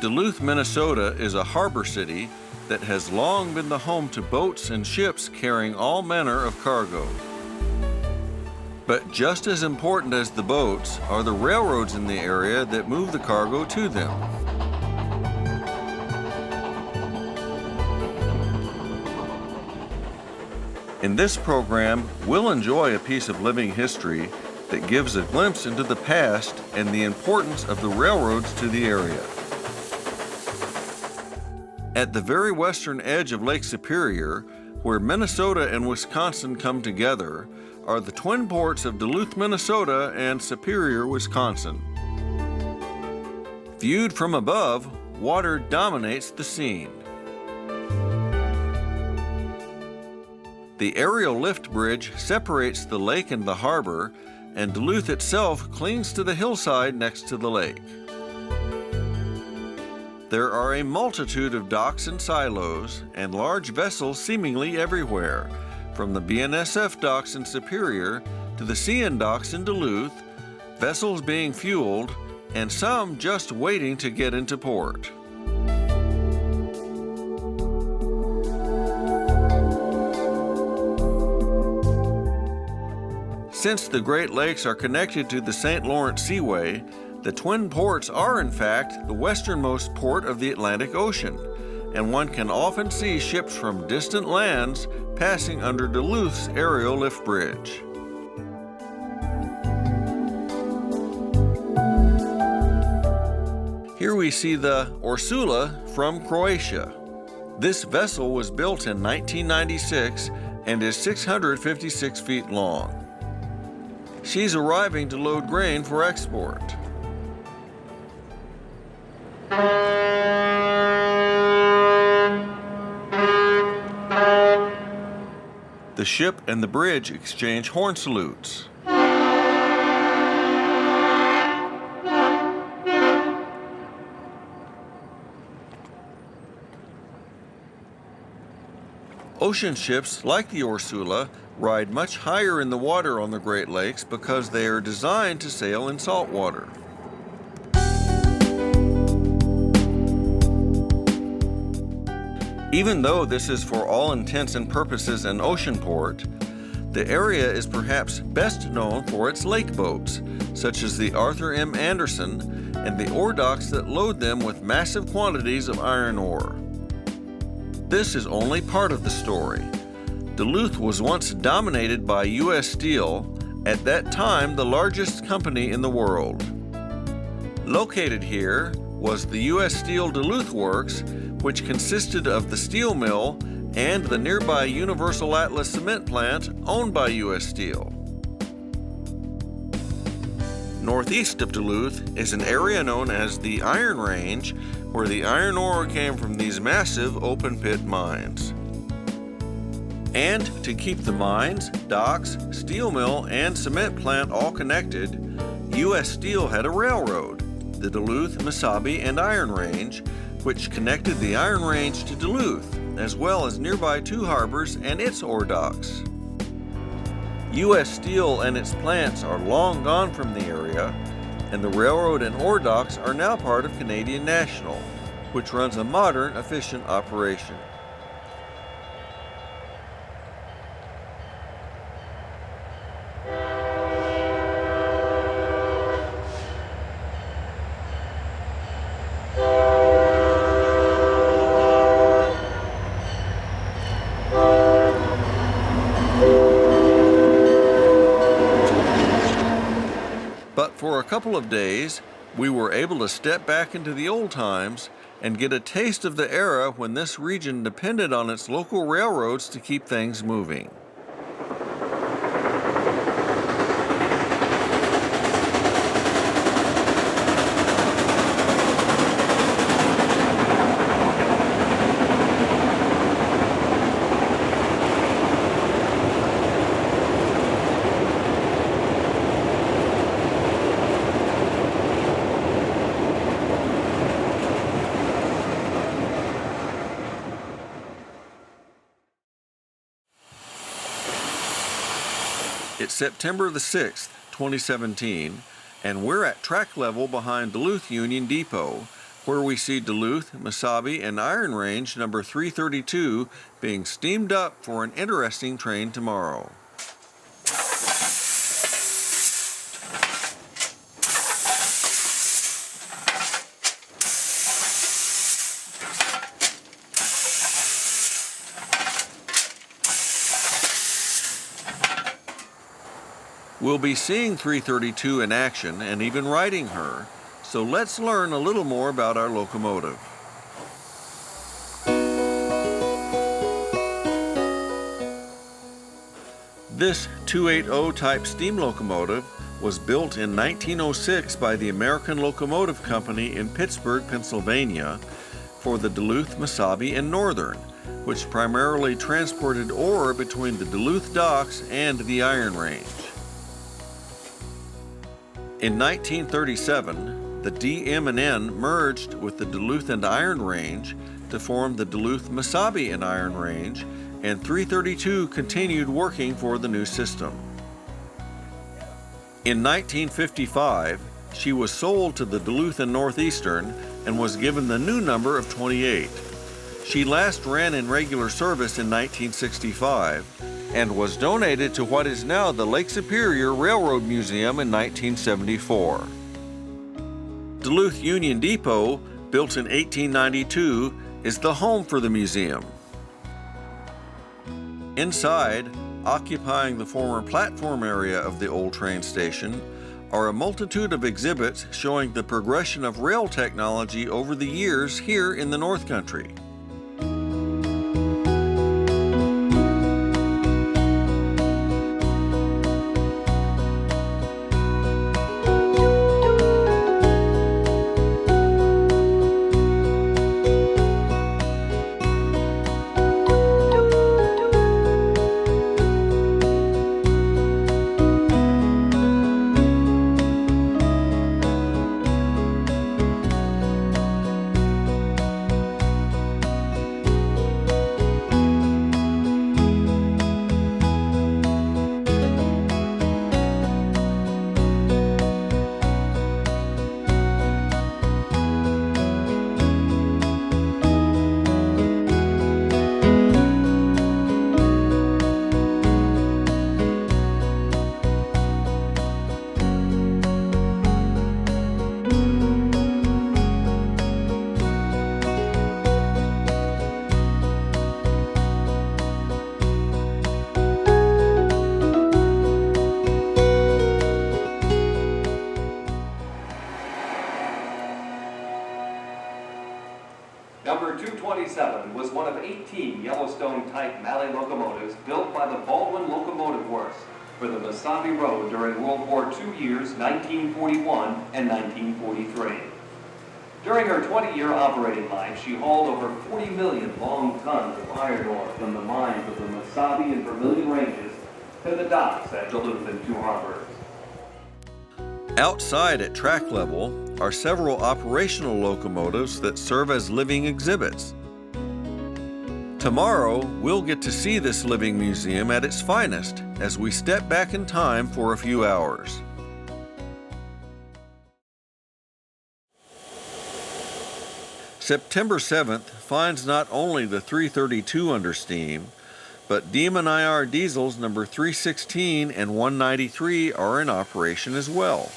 Duluth, Minnesota is a harbor city that has long been the home to boats and ships carrying all manner of cargo. But just as important as the boats are the railroads in the area that move the cargo to them. In this program, we'll enjoy a piece of living history that gives a glimpse into the past and the importance of the railroads to the area. At the very western edge of Lake Superior, where Minnesota and Wisconsin come together, are the twin ports of Duluth, Minnesota and Superior, Wisconsin. Viewed from above, water dominates the scene. The aerial lift bridge separates the lake and the harbor, and Duluth itself clings to the hillside next to the lake. There are a multitude of docks and silos and large vessels seemingly everywhere, from the BNSF docks in Superior to the CN docks in Duluth, vessels being fueled, and some just waiting to get into port. Since the Great Lakes are connected to the St. Lawrence Seaway, the Twin Ports are in fact the westernmost port of the Atlantic Ocean, and one can often see ships from distant lands passing under Duluth's aerial lift bridge. Here we see the Ursula from Croatia. This vessel was built in 1996 and is 656 feet long. She's arriving to load grain for export. The ship and the bridge exchange horn salutes. Ocean ships like the Ursula ride much higher in the water on the Great Lakes because they are designed to sail in salt water. Even though this is for all intents and purposes an ocean port, the area is perhaps best known for its lake boats, such as the Arthur M. Anderson and the ore docks that load them with massive quantities of iron ore. This is only part of the story. Duluth was once dominated by U.S. Steel, at that time the largest company in the world. Located here was the U.S. Steel Duluth Works, which consisted of the steel mill and the nearby Universal Atlas cement plant owned by U.S. Steel. Northeast of Duluth is an area known as the Iron Range, where the iron ore came from these massive open-pit mines. And to keep the mines, docks, steel mill, and cement plant all connected, U.S. Steel had a railroad, the Duluth, Missabe, and Iron Range, which connected the Iron Range to Duluth, as well as nearby Two Harbors and its ore docks. U.S. Steel and its plants are long gone from the area, and the railroad and ore docks are now part of Canadian National, which runs a modern, efficient operation. But for a couple of days, we were able to step back into the old times and get a taste of the era when this region depended on its local railroads to keep things moving. It's September the 6th, 2017, and we're at track level behind Duluth Union Depot, where we see Duluth, Missabe, and Iron Range number 332 being steamed up for an interesting train tomorrow. We'll be seeing 332 in action and even riding her, so let's learn a little more about our locomotive. This 280 type steam locomotive was built in 1906 by the American Locomotive Company in Pittsburgh, Pennsylvania for the Duluth, Missabe, and Northern, which primarily transported ore between the Duluth docks and the Iron Range. In 1937, the DM&N merged with the Duluth and Iron Range to form the Duluth, Missabe and Iron Range, and 332 continued working for the new system. In 1955, she was sold to the Duluth and Northeastern and was given the new number of 28. She last ran in regular service in 1965 and was donated to what is now the Lake Superior Railroad Museum in 1974. Duluth Union Depot, built in 1892, is the home for the museum. Inside, occupying the former platform area of the old train station, are a multitude of exhibits showing the progression of rail technology over the years here in the North Country. Number 227 was one of 18 Yellowstone-type Mallet locomotives built by the Baldwin Locomotive Works for the Missabe Road during World War II years 1941 and 1943. During her 20-year operating life, she hauled over 40 million long tons of iron ore from the mines of the Missabe and Vermilion Ranges to the docks at Duluth and Two Harbors. Outside at track level are several operational locomotives that serve as living exhibits. Tomorrow, we'll get to see this living museum at its finest as we step back in time for a few hours. September 7th finds not only the 332 under steam, but DM&IR diesels number 316 and 193 are in operation as well.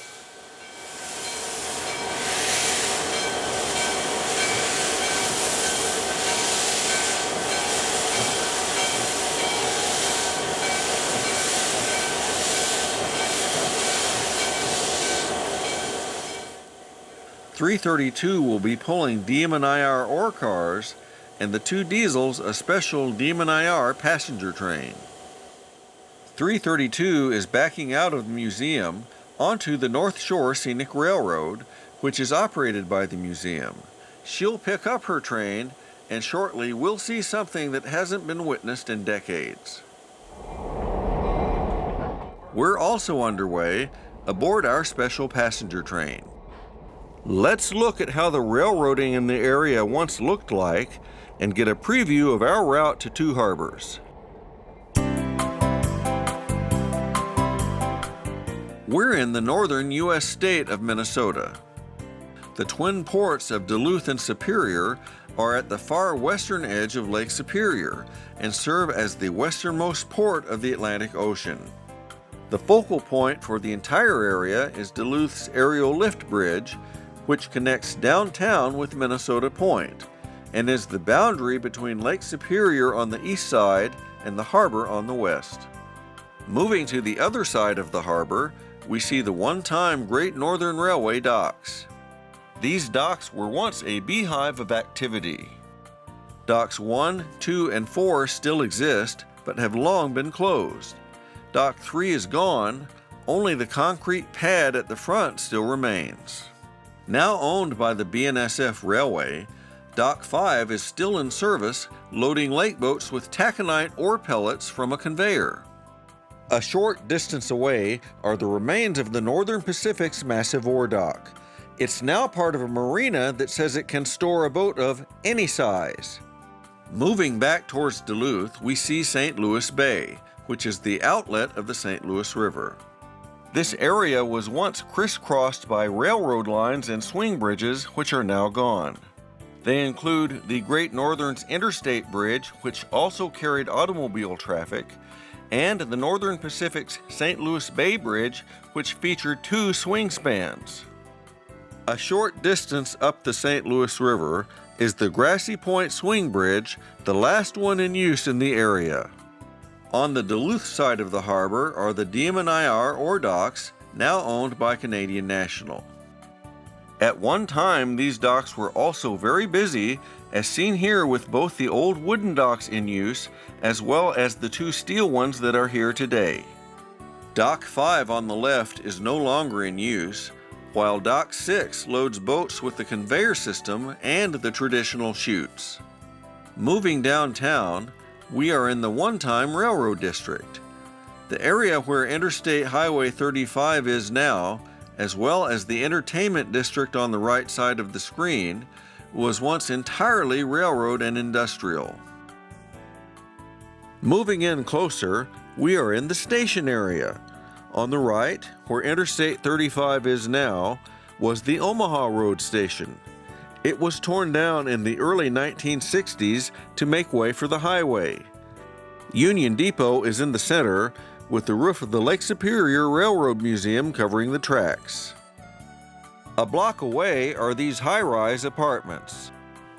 .332 will be pulling DM&IR ore cars, and the two diesels a special DM&IR passenger train. 332 is backing out of the museum onto the North Shore Scenic Railroad, which is operated by the museum. She'll pick up her train, and shortly we'll see something that hasn't been witnessed in decades. We're also underway aboard our special passenger train. Let's look at how the railroading in the area once looked like and get a preview of our route to Two Harbors. We're in the northern U.S. state of Minnesota. The twin ports of Duluth and Superior are at the far western edge of Lake Superior and serve as the westernmost port of the Atlantic Ocean. The focal point for the entire area is Duluth's aerial lift bridge, which connects downtown with Minnesota Point and is the boundary between Lake Superior on the east side and the harbor on the west. Moving to the other side of the harbor, we see the one-time Great Northern Railway docks. These docks were once a beehive of activity. Docks 1, 2, and 4 still exist, but have long been closed. Dock 3 is gone, only the concrete pad at the front still remains. Now owned by the BNSF Railway, Dock 5 is still in service, loading lake boats with taconite ore pellets from a conveyor. A short distance away are the remains of the Northern Pacific's massive ore dock. It's now part of a marina that says it can store a boat of any size. Moving back towards Duluth, we see St. Louis Bay, which is the outlet of the St. Louis River. This area was once crisscrossed by railroad lines and swing bridges, which are now gone. They include the Great Northern's Interstate Bridge, which also carried automobile traffic, and the Northern Pacific's St. Louis Bay Bridge, which featured 2 swing spans. A short distance up the St. Louis River is the Grassy Point Swing Bridge, the last one in use in the area. On the Duluth side of the harbor are the DM&IR ore docks, now owned by Canadian National. At one time, these docks were also very busy, as seen here with both the old wooden docks in use as well as the 2 steel ones that are here today. Dock 5 on the left is no longer in use, while Dock 6 loads boats with the conveyor system and the traditional chutes. Moving downtown, we are in the one-time railroad district. The area where Interstate Highway 35 is now, as well as the entertainment district on the right side of the screen, was once entirely railroad and industrial. Moving in closer, we are in the station area. On the right, where Interstate 35 is now, was the Omaha Road Station. It was torn down in the early 1960s to make way for the highway. Union Depot is in the center, with the roof of the Lake Superior Railroad Museum covering the tracks. A block away are these high-rise apartments.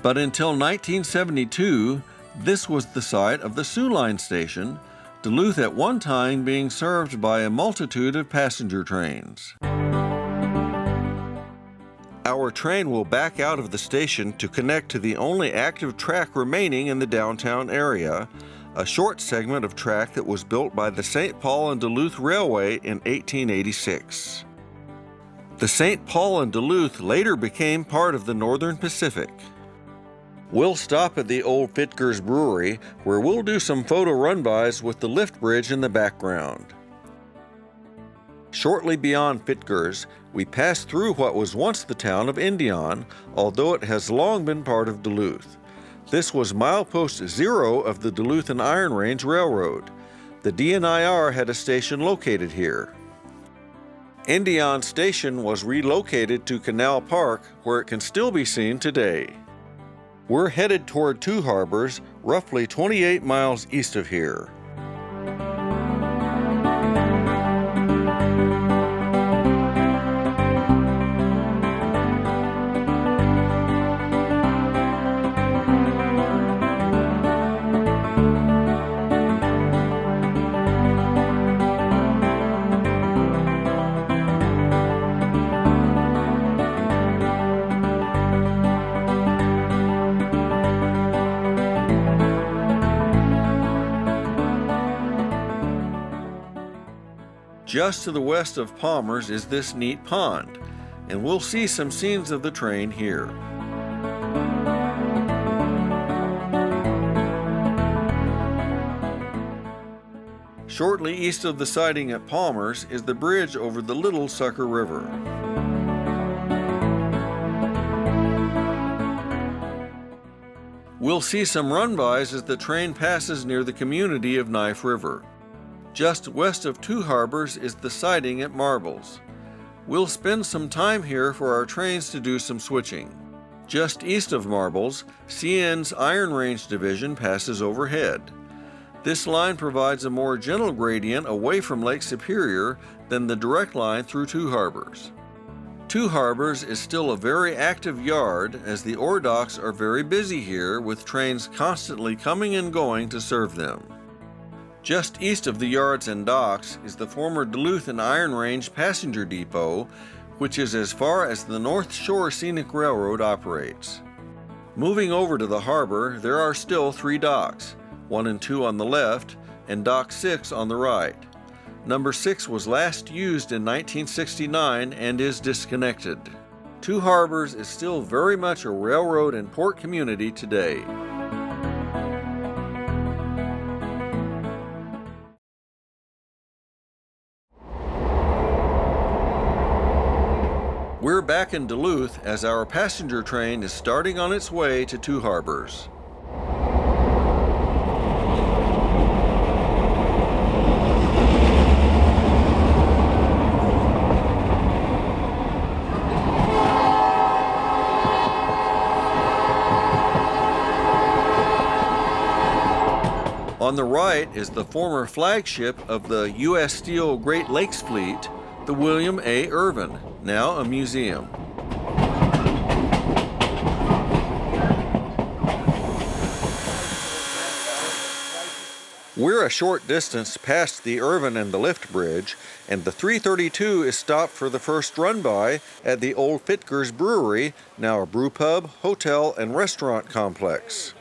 But until 1972, this was the site of the Soo Line station, Duluth at one time being served by a multitude of passenger trains. Our train will back out of the station to connect to the only active track remaining in the downtown area, a short segment of track that was built by the St. Paul and Duluth Railway in 1886. The St. Paul and Duluth later became part of the Northern Pacific. We'll stop at the old Fittger's Brewery, where we'll do some photo run-bys with the lift bridge in the background. Shortly beyond Fittger's, we pass through what was once the town of Indian, although it has long been part of Duluth. This was milepost 0 of the Duluth and Iron Range Railroad. The DM&IR had a station located here. Indian Station was relocated to Canal Park, where it can still be seen today. We're headed toward Two Harbors, roughly 28 miles east of here. Just to the west of Palmer's is this neat pond, and we'll see some scenes of the train here. Shortly east of the siding at Palmer's is the bridge over the Little Sucker River. We'll see some run-bys as the train passes near the community of Knife River. Just west of Two Harbors is the siding at Marbles. We'll spend some time here for our trains to do some switching. Just east of Marbles, CN's Iron Range division passes overhead. This line provides a more gentle gradient away from Lake Superior than the direct line through Two Harbors. Two Harbors is still a very active yard as the ore docks are very busy here with trains constantly coming and going to serve them. Just east of the yards and docks is the former Duluth and Iron Range passenger depot, which is as far as the North Shore Scenic Railroad operates. Moving over to the harbor, there are still 3 docks, 1 and 2 on the left, and Dock 6 on the right. Number 6 was last used in 1969 and is disconnected. Two Harbors is still very much a railroad and port community today. We're back in Duluth as our passenger train is starting on its way to Two Harbors. On the right is the former flagship of the U.S. Steel Great Lakes Fleet, the William A. Irvin, now a museum. We're a short distance past the Irvin and the Lift Bridge, and the 332 is stopped for the first run-by at the old Fitger's Brewery, now a brew pub, hotel, and restaurant complex.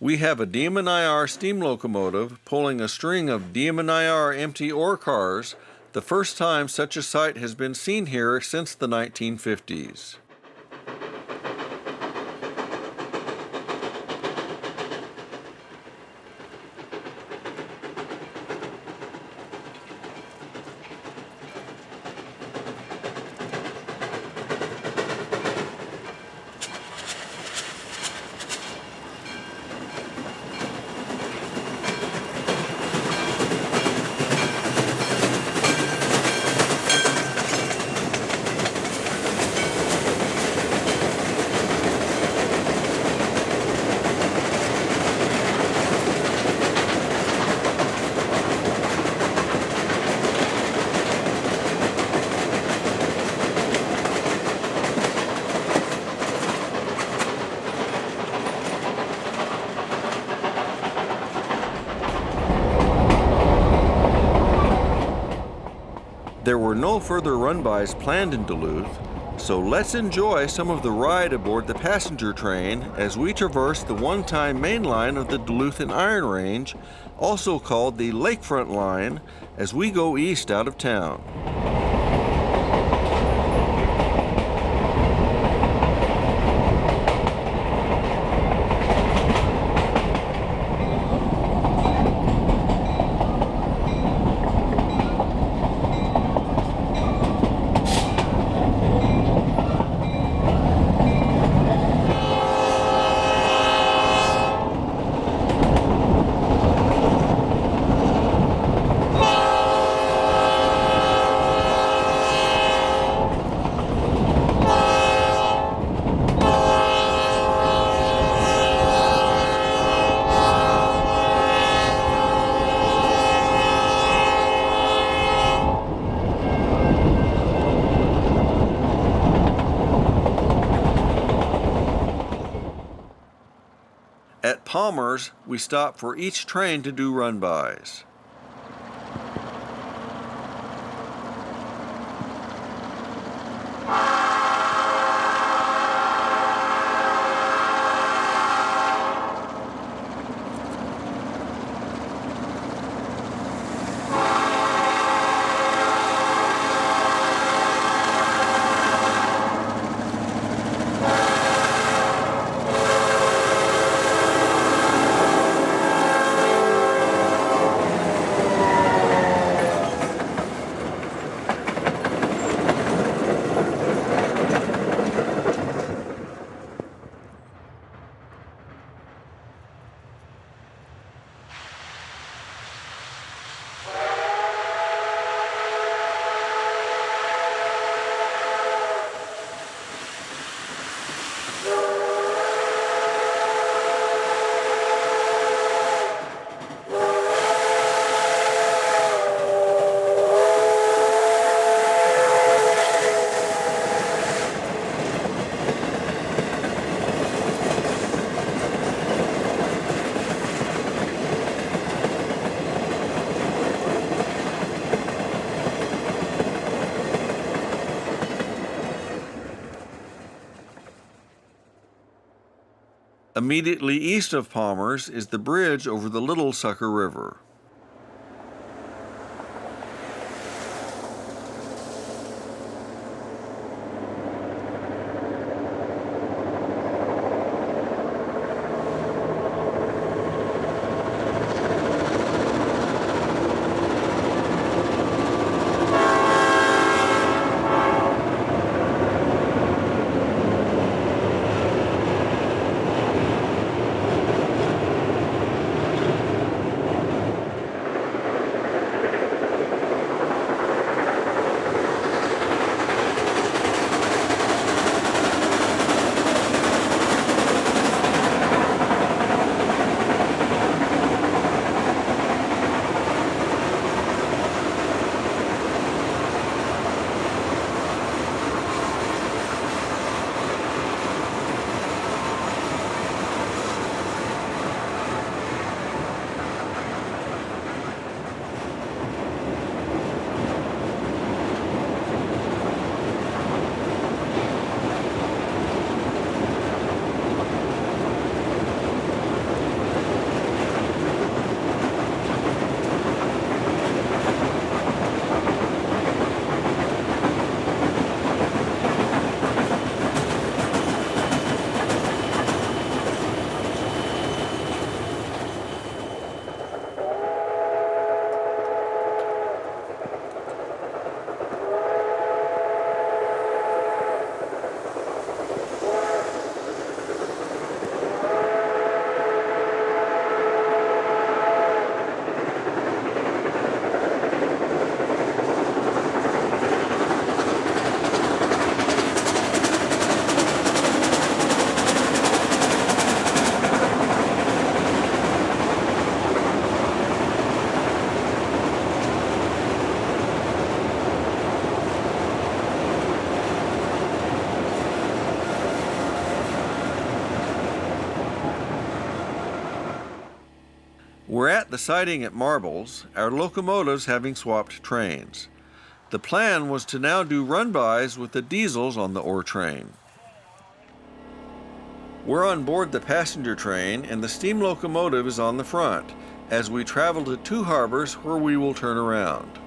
We have a DM&IR steam locomotive pulling a string of DM&IR empty ore cars, the first time such a sight has been seen here since the 1950s. There were no further run-bys planned in Duluth, so let's enjoy some of the ride aboard the passenger train as we traverse the one-time main line of the Duluth and Iron Range, also called the Lakefront Line, as we go east out of town. At Palmer's, we stop for each train to do run-bys. Immediately east of Palmer's is the bridge over the Little Sucker River. We're at the siding at Marbles, our locomotives having swapped trains. The plan was to now do run-bys with the diesels on the ore train. We're on board the passenger train and the steam locomotive is on the front as we travel to Two Harbors where we will turn around.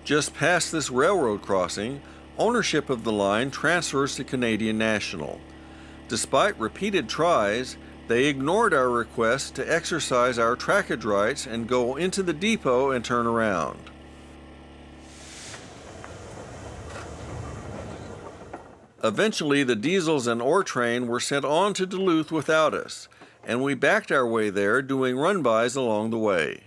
Just past this railroad crossing, Ownership of the line transfers to Canadian National. Despite repeated tries, they ignored our request to exercise our trackage rights and go into the depot and turn around. Eventually, the diesels and ore train were sent on to Duluth without us, and we backed our way there doing runbys along the way.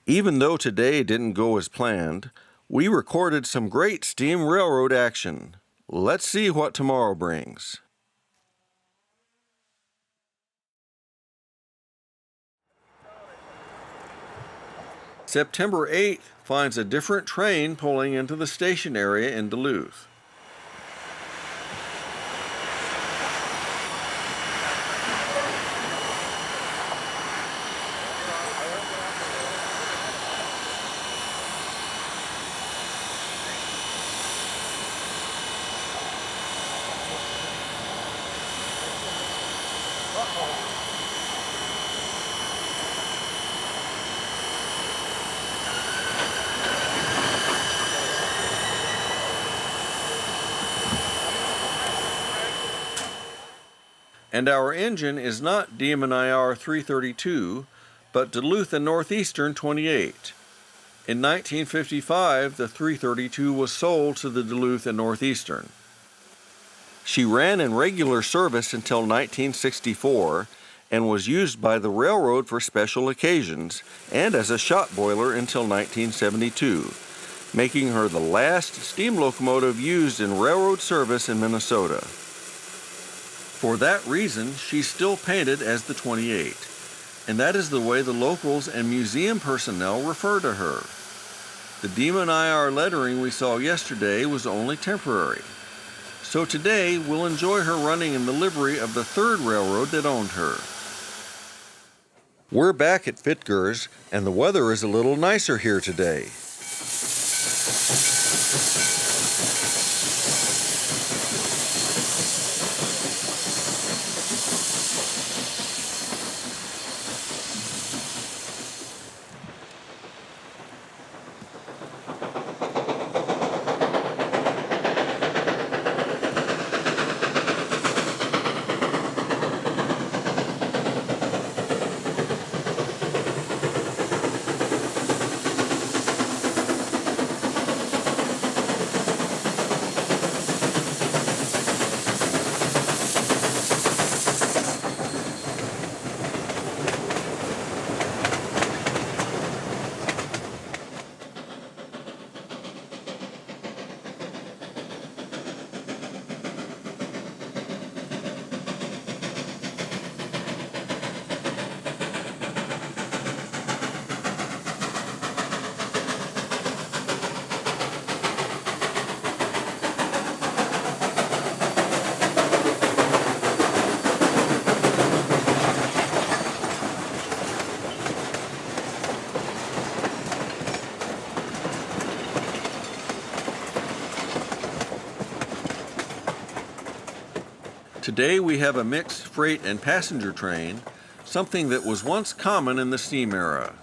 Even though today didn't go as planned, we recorded some great steam railroad action. Let's see what tomorrow brings. September 8th finds a different train pulling into the station area in Duluth. And our engine is not DM&IR 332, but Duluth and Northeastern 28. In 1955, the 332 was sold to the Duluth and Northeastern. She ran in regular service until 1964 and was used by the railroad for special occasions and as a shop boiler until 1972, making her the last steam locomotive used in railroad service in Minnesota. For that reason, she's still painted as the 28, and that is the way the locals and museum personnel refer to her. The DM&IR lettering we saw yesterday was only temporary. So today, we'll enjoy her running in the livery of the third railroad that owned her. We're back at Fitgers, and the weather is a little nicer here today. Today we have a mixed freight and passenger train, something that was once common in the steam era.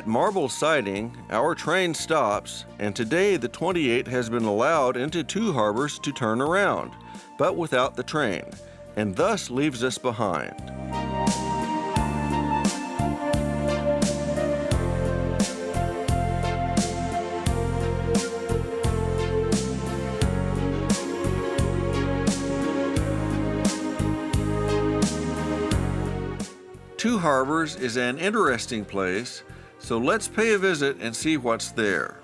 At Marble Siding, our train stops, and today the 28 has been allowed into Two Harbors to turn around, but without the train, and thus leaves us behind. Two Harbors is an interesting place, so let's pay a visit and see what's there.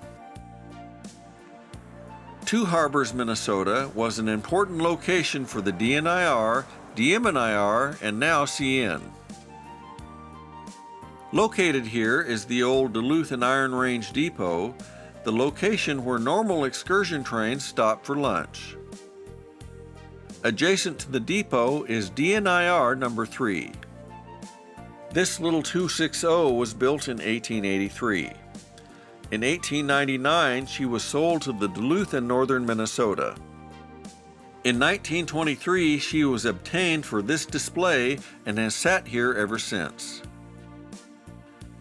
Two Harbors, Minnesota was an important location for the D&IR, DM&IR, and now CN. Located here is the old Duluth and Iron Range depot, the location where normal excursion trains stop for lunch. Adjacent to the depot is D&IR number 3. This little 260 was built in 1883. In 1899, she was sold to the Duluth and Northern Minnesota. In 1923, she was obtained for this display and has sat here ever since.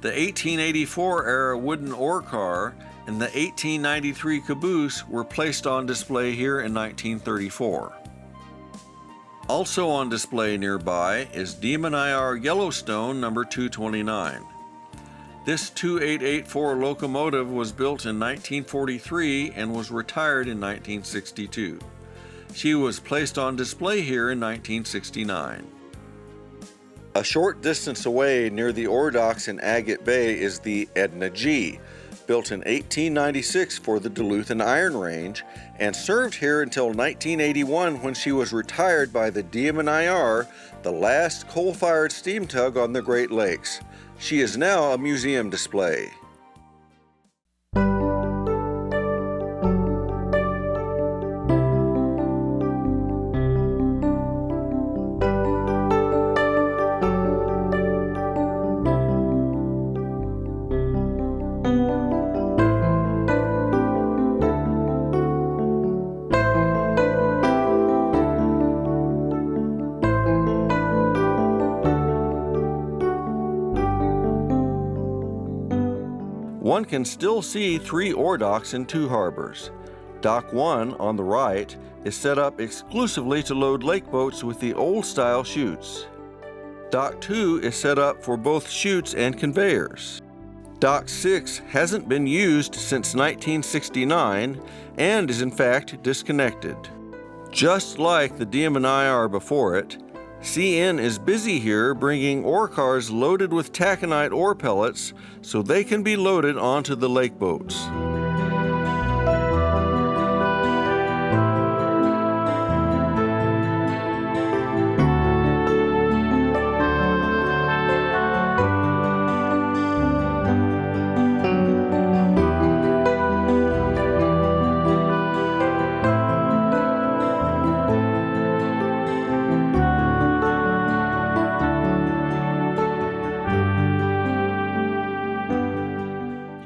The 1884 era wooden ore car and the 1893 caboose were placed on display here in 1934. Also on display nearby is DM&IR Yellowstone number 229. This 2884 locomotive was built in 1943 and was retired in 1962. She was placed on display here in 1969. A short distance away near the ore docks in Agate Bay is the Edna G, built in 1896 for the Duluth and Iron Range, and served here until 1981 when she was retired by the DM&IR, the last coal-fired steam tug on the Great Lakes. She is now a museum display. One can still see 3 ore docks in Two Harbors. Dock 1 on the right is set up exclusively to load lake boats with the old-style chutes. Dock 2 is set up for both chutes and conveyors. Dock 6 hasn't been used since 1969 and is in fact disconnected. Just like the DM&IR before it, CN is busy here bringing ore cars loaded with taconite ore pellets so they can be loaded onto the lake boats.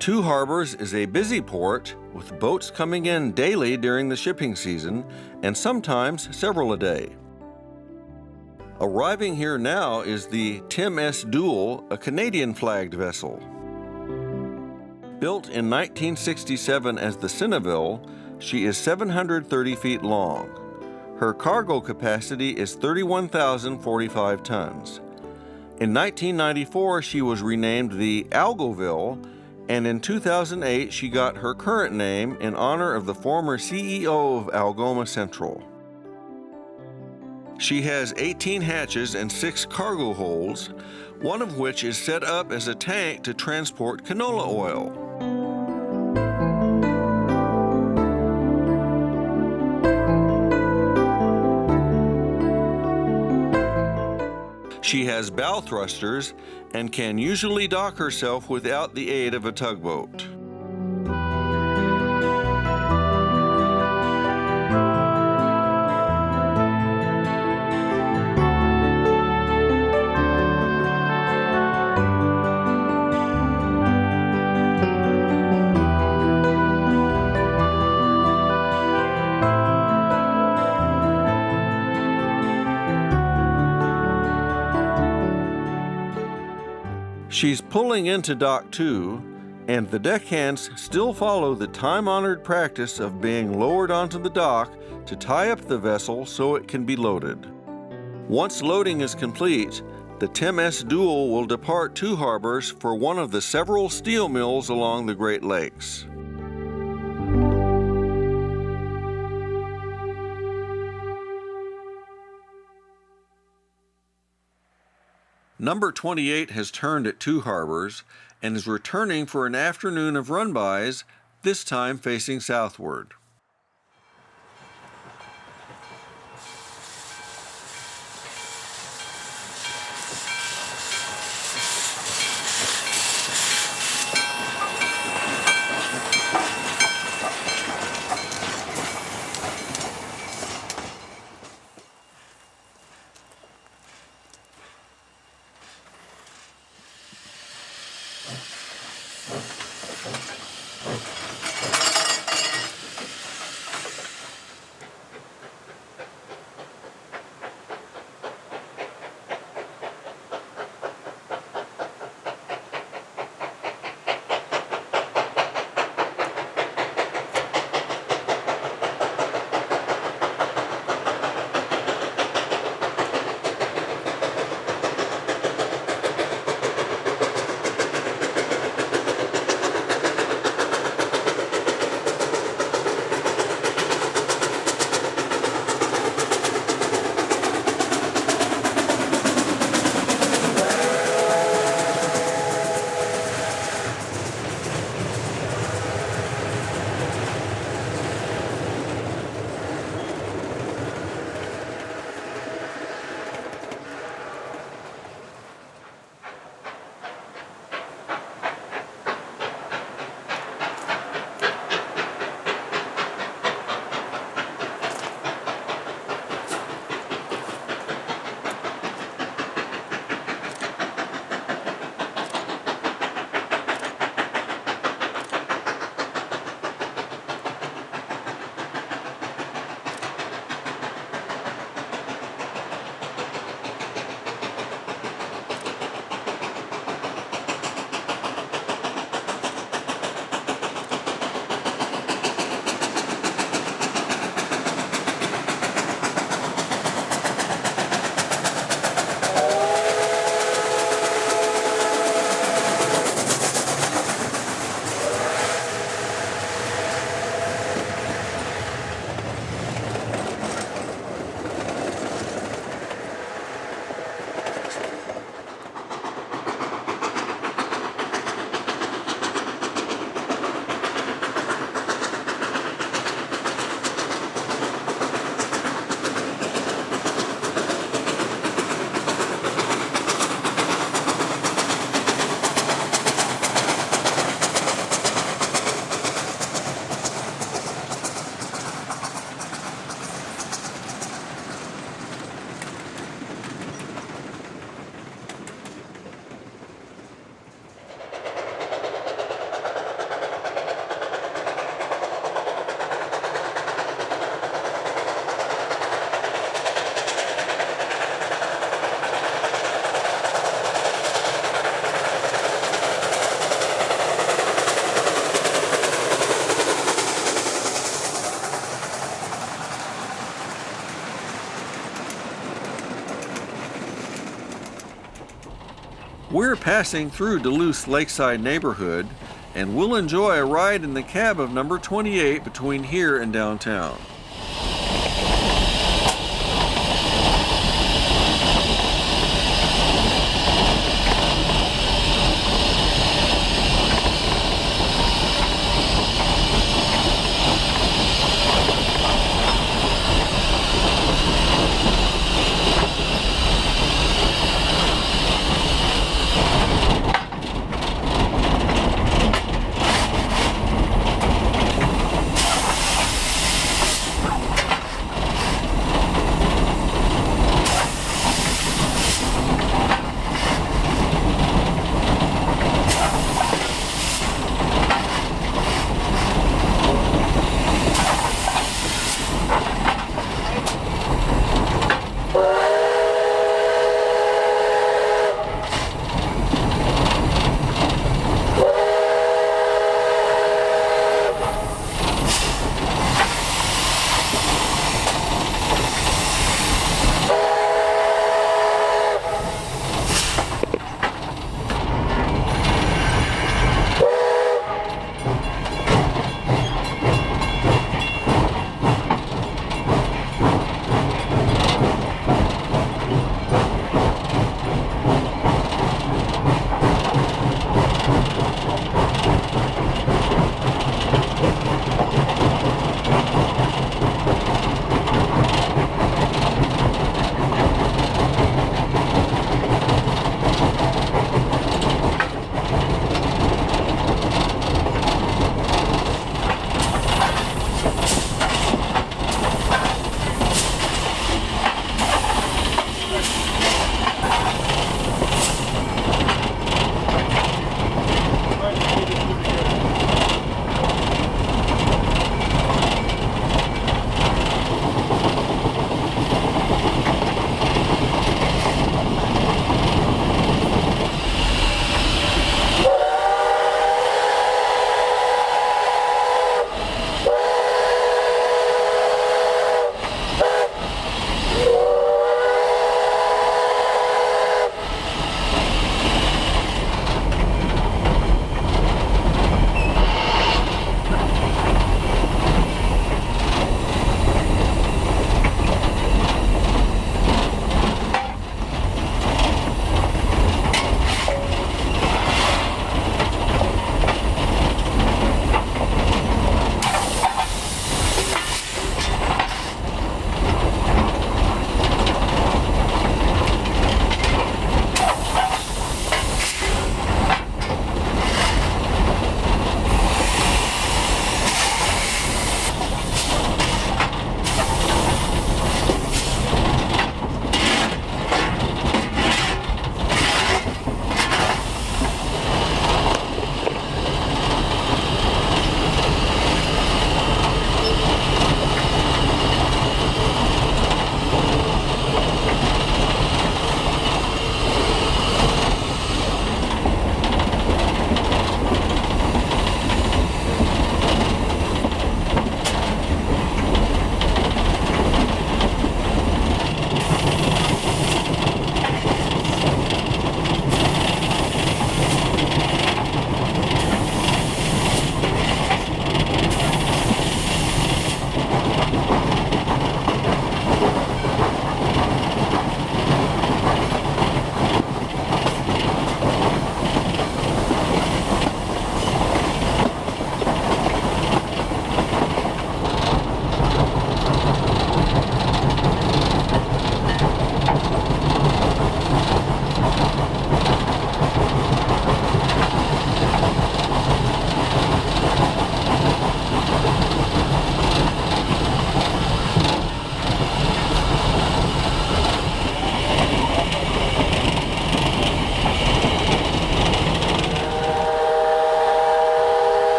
Two Harbors is a busy port with boats coming in daily during the shipping season and sometimes several a day. Arriving here now is the Tim S. Dool, a Canadian-flagged vessel. Built in 1967 as the Cinnaville, she is 730 feet long. Her cargo capacity is 31,045 tons. In 1994, she was renamed the Algoville, and in 2008 she got her current name in honor of the former CEO of Algoma Central. She has 18 hatches and 6 cargo holds, one of which is set up as a tank to transport canola oil. She has bow thrusters and can usually dock herself without the aid of a tugboat. She's pulling into Dock 2, and the deckhands still follow the time-honored practice of being lowered onto the dock to tie up the vessel so it can be loaded. Once loading is complete, the Tim S. Dool will depart Two Harbors for one of the several steel mills along the Great Lakes. Number 28 has turned at Two Harbors and is returning for an afternoon of runbys, this time facing southward. We're passing through Duluth's lakeside neighborhood, and we'll enjoy a ride in the cab of number 28 between here and downtown.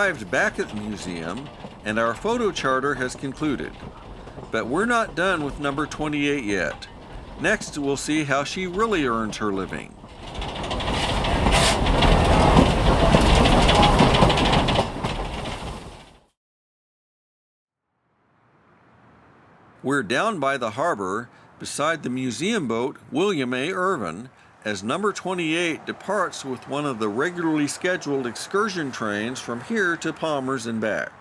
arrived back at the museum, and our photo charter has concluded. But we're not done with number 28 yet. Next, we'll see how she really earns her living. We're down by the harbor beside the museum boat William A. Irvin as number 28 departs with one of the regularly scheduled excursion trains from here to Palmer's and back.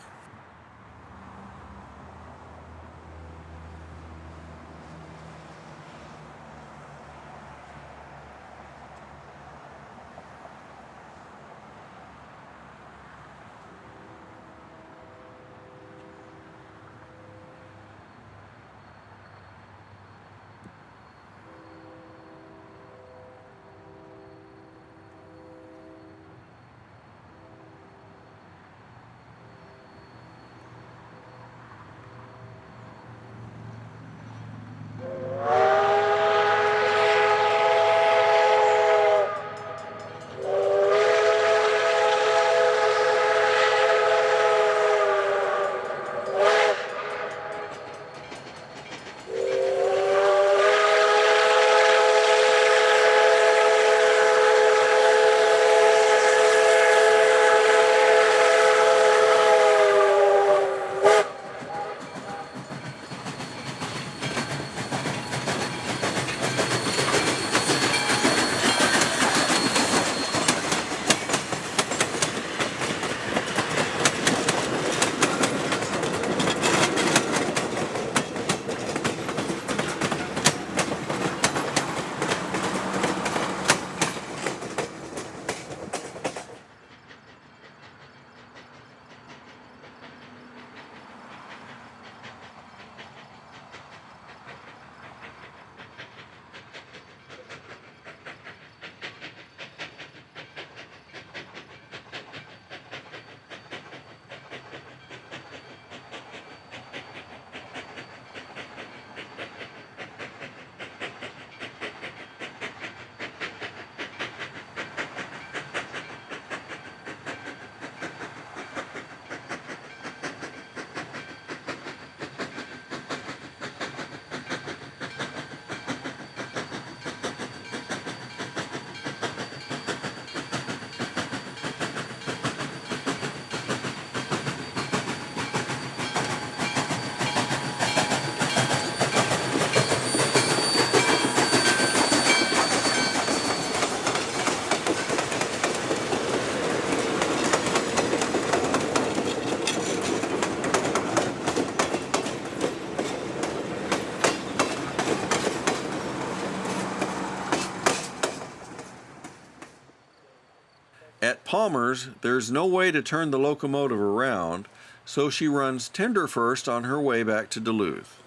At Palmer's, there's no way to turn the locomotive around, so she runs tender first on her way back to Duluth.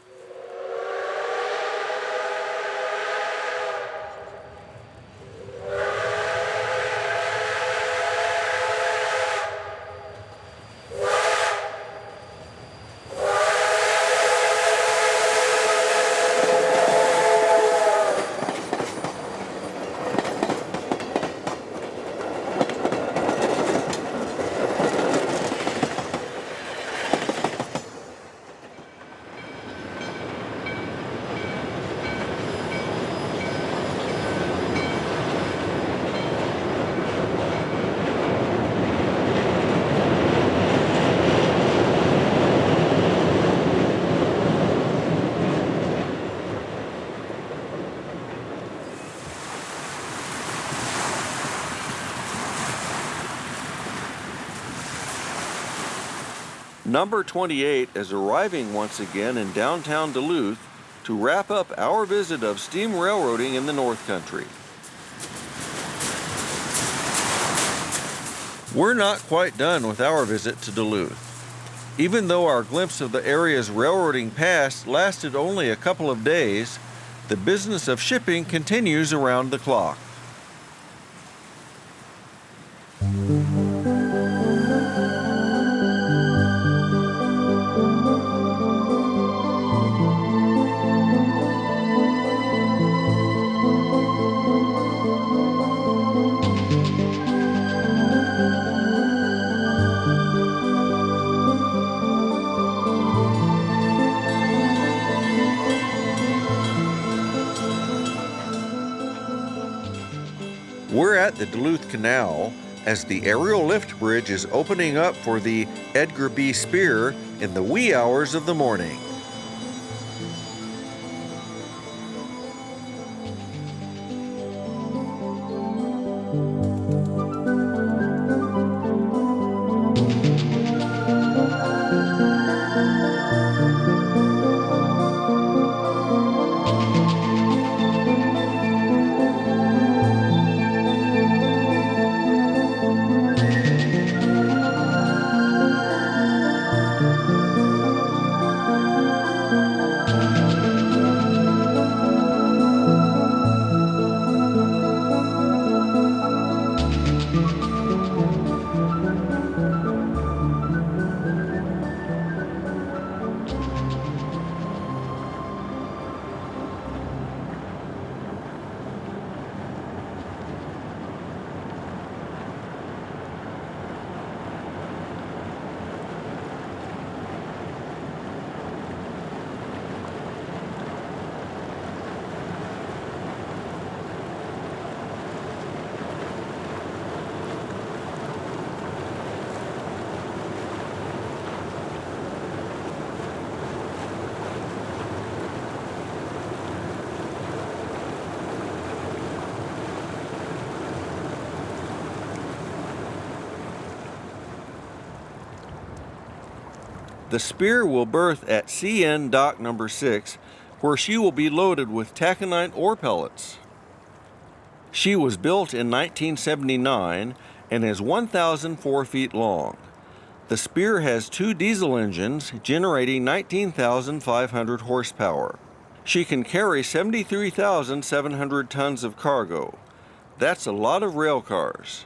Number 28 is arriving once again in downtown Duluth to wrap up our visit of steam railroading in the North Country. We're not quite done with our visit to Duluth. Even though our glimpse of the area's railroading past lasted only a couple of days, the business of shipping continues around the clock. We're at the Duluth Canal as the aerial lift bridge is opening up for the Edgar B Speer in the wee hours of the morning. The Speer will berth at CN Dock Number 6, where she will be loaded with taconite ore pellets. She was built in 1979 and is 1,004 feet long. The Speer has 2 diesel engines generating 19,500 horsepower. She can carry 73,700 tons of cargo. That's a lot of rail cars.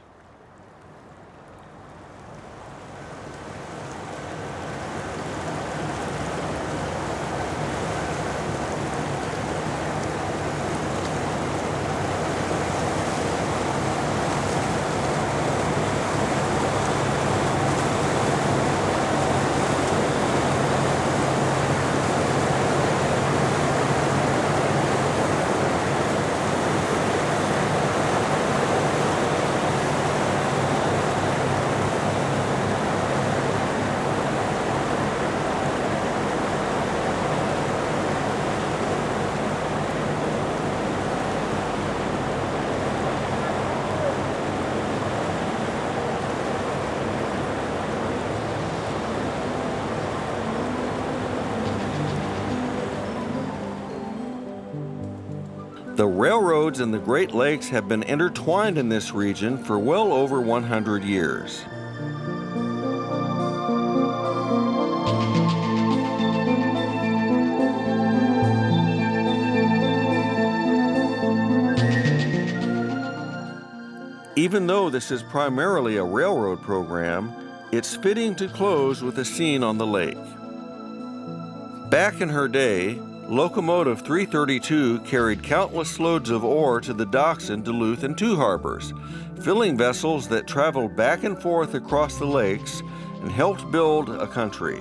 The railroads in the Great Lakes have been intertwined in this region for well over 100 years. Even though this is primarily a railroad program, it's fitting to close with a scene on the lake. Back in her day, Locomotive 332 carried countless loads of ore to the docks in Duluth and Two Harbors, filling vessels that traveled back and forth across the lakes and helped build a country.